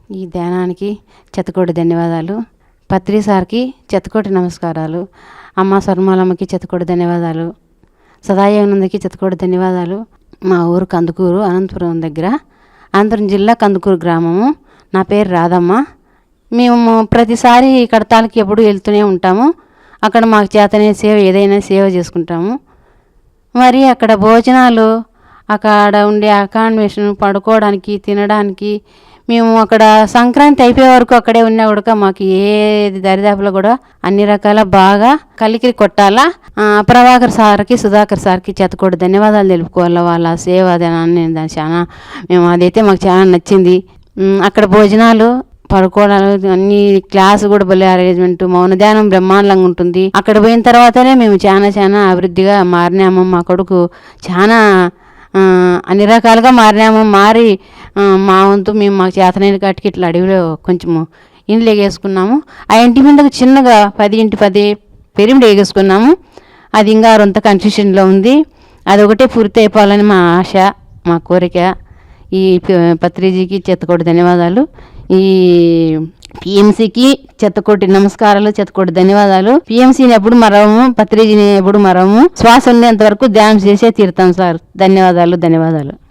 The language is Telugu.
ఈ ధ్యానానికి చెత్తకోటి ధన్యవాదాలు. పత్రి సార్కి చెత్తకోటి నమస్కారాలు. అమ్మ స్వర్ణమాలమ్మకి చెత్తకోటి ధన్యవాదాలు. సదాయేవనందకి చెత్తకోటి ధన్యవాదాలు. మా ఊరు కందుకూరు, అనంతపురం దగ్గర, అనంతపురం జిల్లా కందుకూరు గ్రామము. నా పేరు రాధమ్మ. మేము ప్రతిసారి కడతాలకి ఎప్పుడు వెళ్తూనే ఉంటాము. అక్కడ మాకు చేతనే సేవ, ఏదైనా సేవ చేసుకుంటాము. మరి అక్కడ భోజనాలు, అక్కడ ఉండే అకామిడేషన్, పడుకోవడానికి, తినడానికి, మేము అక్కడ సంక్రాంతి అయిపోయే వరకు అక్కడే ఉన్నా కూడా మాకు ఏది దరిదాపులో కూడా అన్ని రకాల బాగా కలికి కొట్టాలా. ప్రభాకర్ సార్కి, సుధాకర్ సార్కి చెత్తకోటి ధన్యవాదాలు తెలుపుకోవాలా. వాళ్ళ సేవ అదేనాన్ని దాని చాలా మేము అదైతే మాకు చాలా నచ్చింది. అక్కడ భోజనాలు, పడుకోవడాలు, అన్ని క్లాసు కూడా భలే అరేంజ్మెంట్, మౌనధ్యానం బ్రహ్మాండంగా ఉంటుంది. అక్కడ పోయిన తర్వాతనే మేము చాలా అభివృద్ధిగా మారినాము. మా కొడుకు చాలా అన్ని రకాలుగా మారినాము. మారి మా వంతు మేము మాకు చేతనైన కాటికి ఇట్లా అడవిలో కొంచెము ఇండ్లు ఎగేసుకున్నాము. ఆ ఇంటి మీదకు చిన్నగా 10 ఇంటి 10 పిరమిడ్ ఎగేసుకున్నాము. అది ఇంకా రొంత కన్ఫ్యూషన్లో ఉంది. అదొకటే పూర్తి అయిపోవాలని మా ఆశ, మా కోరిక. ఈ పత్రిజీకి చెత్తకోటి ధన్యవాదాలు. ఈ పిఎంసికి చెత్తకోటి నమస్కారాలు, చెత్తకోటి ధన్యవాదాలు. పిఎంసిని ఎప్పుడు మరవము, పత్రిజీని ఎప్పుడు మరవము. శ్వాస ఉండేంత వరకు ధ్యానం చేసే తీరుతాం సార్. ధన్యవాదాలు.